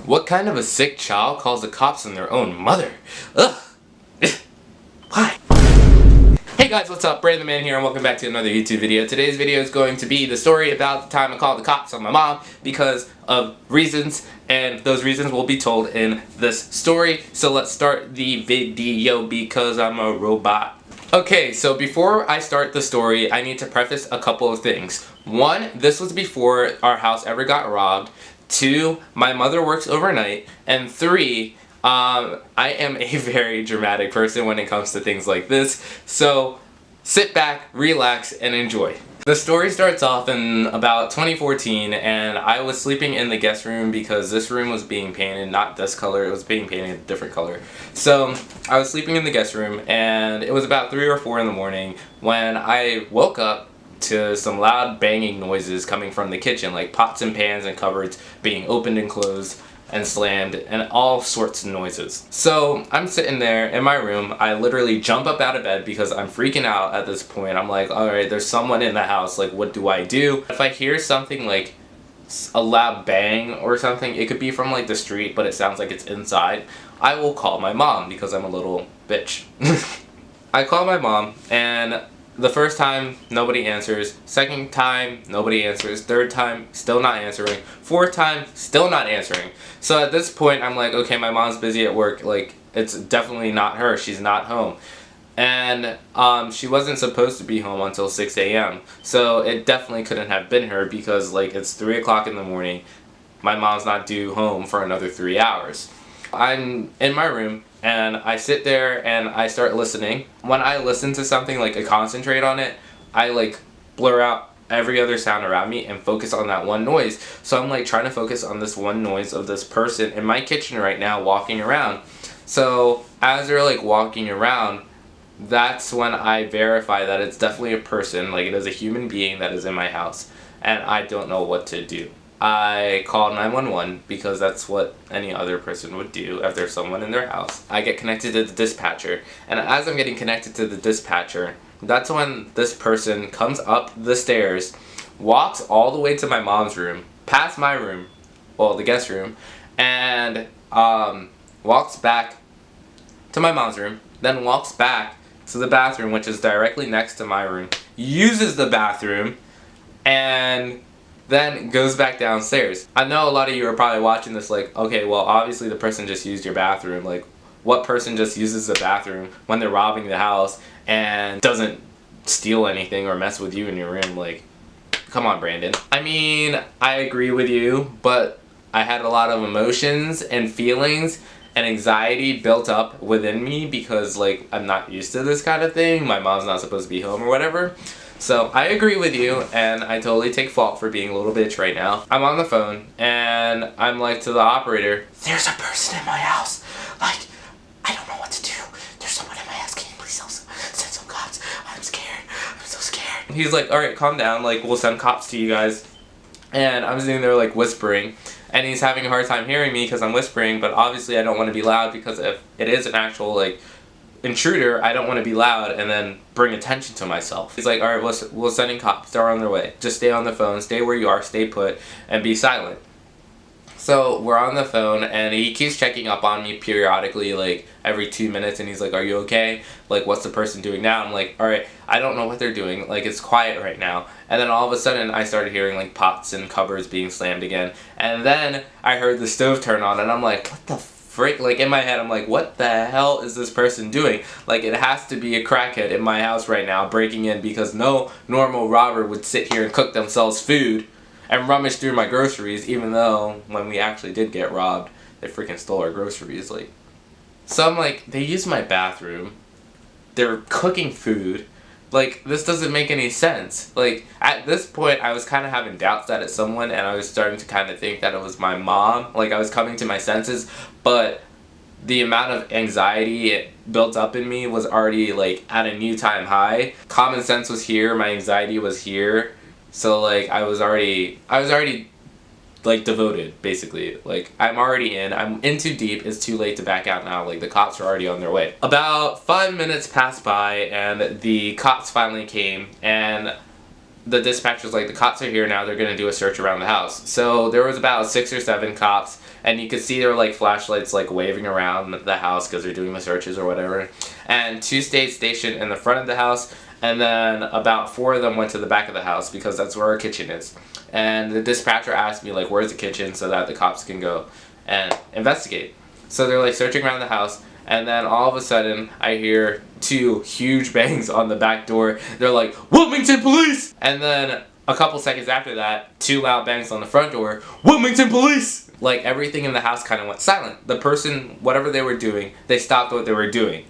What kind of a sick child calls the cops on their own mother? Ugh. Why? Hey guys, what's up? Brandon the Man here and welcome back to another YouTube video. Today's video is going to be the story about the time I called the cops on my mom because of reasons, and those reasons will be told in this story. So let's start the video because I'm a robot. Okay, so before I start the story, I need to preface a couple of things. One, this was before our house ever got robbed. Two, my mother works overnight. And three, I am a very dramatic person when it comes to things like this. So sit back, relax, and enjoy. The story starts off in about 2014, and I was sleeping in the guest room because this room was being painted, not this color, it was being painted a different color. So I was sleeping in the guest room, and it was about 3 or 4 in the morning when I woke up to some loud banging noises coming from the kitchen, like pots and pans and cupboards being opened and closed and slammed, and all sorts of noises. So I'm sitting there in my room. I literally jump up out of bed because I'm freaking out at this point. I'm like, alright, there's someone in the house, like what do I do? If I hear something like a loud bang or something, it could be from like the street but it sounds like it's inside, I will call my mom because I'm a little bitch. I call my mom, and the first time, nobody answers. Second time, nobody answers. Third time, still not answering. Fourth time, still not answering. So at this point, I'm like, okay, my mom's busy at work. Like, it's definitely not her. She's not home. And she wasn't supposed to be home until 6 a.m. So it definitely couldn't have been her because, like, it's 3 o'clock in the morning. My mom's not due home for another 3 hours. I'm in my room, and I sit there and I start listening. When I listen to something, like I concentrate on it, I like blur out every other sound around me and focus on that one noise. So I'm like trying to focus on this one noise of this person in my kitchen right now walking around. So as they're like walking around, that's when I verify that it's definitely a person, like it is a human being that is in my house, and I don't know what to do. I call 911 because that's what any other person would do if there's someone in their house. I get connected to the dispatcher, and as I'm getting connected to the dispatcher, that's when this person comes up the stairs, walks all the way to my mom's room, past my room, well, the guest room, and walks back to my mom's room, then walks back to the bathroom, which is directly next to my room, uses the bathroom, and then goes back downstairs. I know a lot of you are probably watching this like, okay, well obviously the person just used your bathroom. Like, what person just uses the bathroom when they're robbing the house and doesn't steal anything or mess with you in your room? Like, come on, Brandon. I mean, I agree with you, but I had a lot of emotions and feelings and anxiety built up within me because like I'm not used to this kind of thing. My mom's not supposed to be home or whatever. So I agree with you, and I totally take fault for being a little bitch right now. I'm on the phone, and I'm like to the operator, there's a person in my house. Like, I don't know what to do. There's someone in my house. Can you please send some cops? I'm scared. I'm so scared. He's like, alright, calm down. Like, we'll send cops to you guys. And I'm sitting there like whispering, and he's having a hard time hearing me because I'm whispering, but obviously I don't want to be loud because if it is an actual like intruder, I don't want to be loud and then bring attention to myself. He's like, alright, we'll send in cops. They're on their way. Just stay on the phone, stay where you are, stay put, and be silent. So we're on the phone, and he keeps checking up on me periodically, like every 2 minutes, and he's like, are you okay? Like, what's the person doing now? I'm like, alright, I don't know what they're doing. Like, it's quiet right now. And then all of a sudden, I started hearing like pots and cupboards being slammed again. And then I heard the stove turn on, and I'm like, what the frick? Like, in my head, I'm like, what the hell is this person doing? Like, it has to be a crackhead in my house right now breaking in, because no normal robber would sit here and cook themselves food and rummage through my groceries, even though when we actually did get robbed, they freaking stole our groceries. Like, so I'm like, they used my bathroom, they're cooking food. Like, this doesn't make any sense. Like, at this point, I was kind of having doubts that it's someone, and I was starting to kind of think that it was my mom. Like, I was coming to my senses, but the amount of anxiety it built up in me was already, like, at a new time high. Common sense was here, my anxiety was here, so, like, I was already like devoted, basically. Like, I'm already I'm in too deep, it's too late to back out now. Like, the cops are already on their way. About 5 minutes passed by, and the cops finally came, and the dispatcher's like, the cops are here now, they're gonna do a search around the house. So there was about 6 or 7 cops, and you could see their like flashlights like waving around the house because they're doing the searches or whatever. And 2 stayed stationed in the front of the house, and then about 4 of them went to the back of the house because that's where our kitchen is. And the dispatcher asked me like, where's the kitchen, so that the cops can go and investigate. So they're like searching around the house, and then all of a sudden I hear 2 huge bangs on the back door. They're like, Wilmington Police! And then a couple seconds after that, 2 loud bangs on the front door, Wilmington Police! Like everything in the house kind of went silent. The person, whatever they were doing, they stopped what they were doing.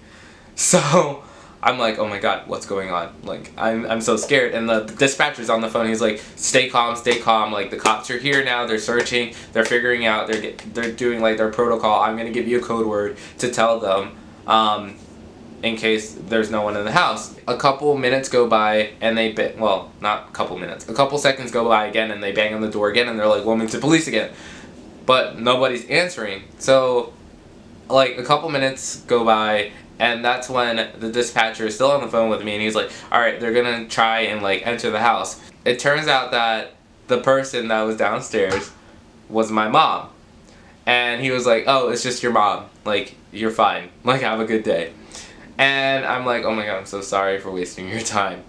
So I'm like, oh my god, what's going on? Like, I'm so scared. And the dispatcher's on the phone. He's like, stay calm, like the cops are here now, they're searching, they're figuring out, they're doing like their protocol. I'm gonna give you a code word to tell them in case there's no one in the house. A couple minutes go by and they well, not a couple minutes, a couple seconds go by again and they bang on the door again and they're like, Wilmington Police again. But nobody's answering. So like a couple minutes go by, and that's when the dispatcher is still on the phone with me, and he's like, alright, they're gonna try and like enter the house. It turns out that the person that was downstairs was my mom. And he was like, oh, it's just your mom. Like, you're fine. Like, have a good day. And I'm like, oh my god, I'm so sorry for wasting your time.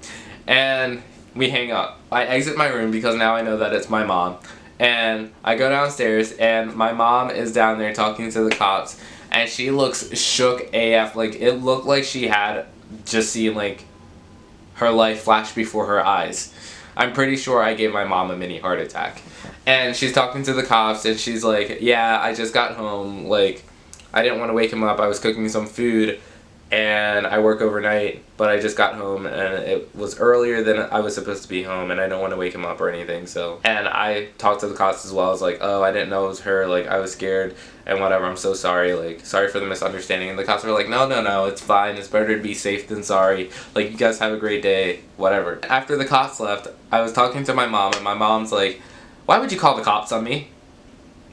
And we hang up. I exit my room because now I know that it's my mom. And I go downstairs, and my mom is down there talking to the cops. And she looks shook AF. Like, it looked like she had just seen, like, her life flash before her eyes. I'm pretty sure I gave my mom a mini heart attack. And she's talking to the cops, and she's like, yeah, I just got home. Like, I didn't want to wake him up. I was cooking some food, and I work overnight, but I just got home, and it was earlier than I was supposed to be home, and I don't want to wake him up or anything, so. And I talked to the cops as well. I was like, oh, I didn't know it was her, like, I was scared, and whatever, I'm so sorry, like, sorry for the misunderstanding. And the cops were like, no, it's fine, it's better to be safe than sorry, like, you guys have a great day, whatever. After the cops left, I was talking to my mom, and my mom's like, why would you call the cops on me?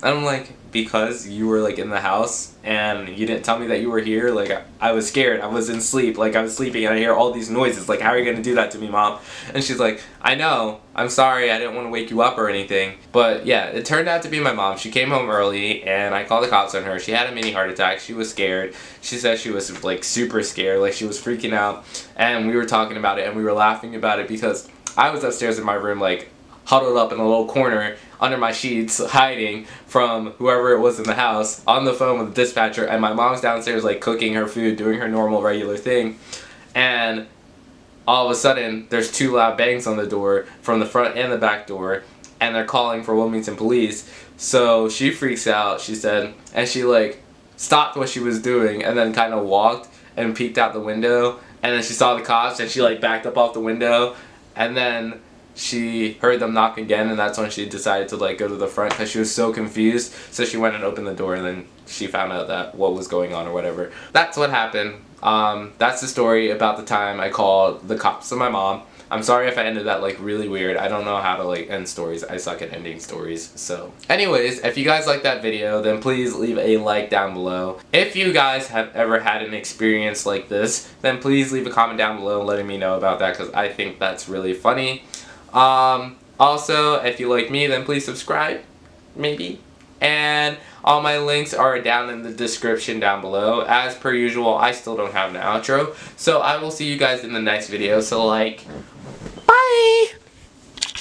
And I'm like, because you were like in the house and you didn't tell me that you were here. Like, I was scared. I was in sleep. Like, I was sleeping and I hear all these noises. Like, how are you gonna do that to me, Mom? And she's like, I know. I'm sorry. I didn't want to wake you up or anything. But yeah, it turned out to be my mom. She came home early and I called the cops on her. She had a mini heart attack. She was scared. She said she was like super scared. Like, she was freaking out. And we were talking about it and we were laughing about it because I was upstairs in my room, like, huddled up in a little corner under my sheets, hiding from whoever it was in the house, on the phone with the dispatcher, and my mom's downstairs like cooking her food, doing her normal regular thing, and all of a sudden there's 2 loud bangs on the door from the front and the back door, and they're calling for Wilmington Police. So she freaks out, she said, and she like stopped what she was doing and then kind of walked and peeked out the window, and then she saw the cops and she like backed up off the window, and then she heard them knock again, and that's when she decided to like go to the front because she was so confused. So she went and opened the door, and then she found out that what was going on or whatever. That's what happened. That's the story about the time I called the cops on my mom. I'm sorry if I ended that like really weird. I don't know how to like end stories. I suck at ending stories. So anyways, if you guys like that video, then please leave a like down below. If you guys have ever had an experience like this, then please leave a comment down below letting me know about that because I think that's really funny. Also, if you like me, then please subscribe, maybe. And all my links are down in the description down below. As per usual, I still don't have an outro. So I will see you guys in the next video. So like, bye!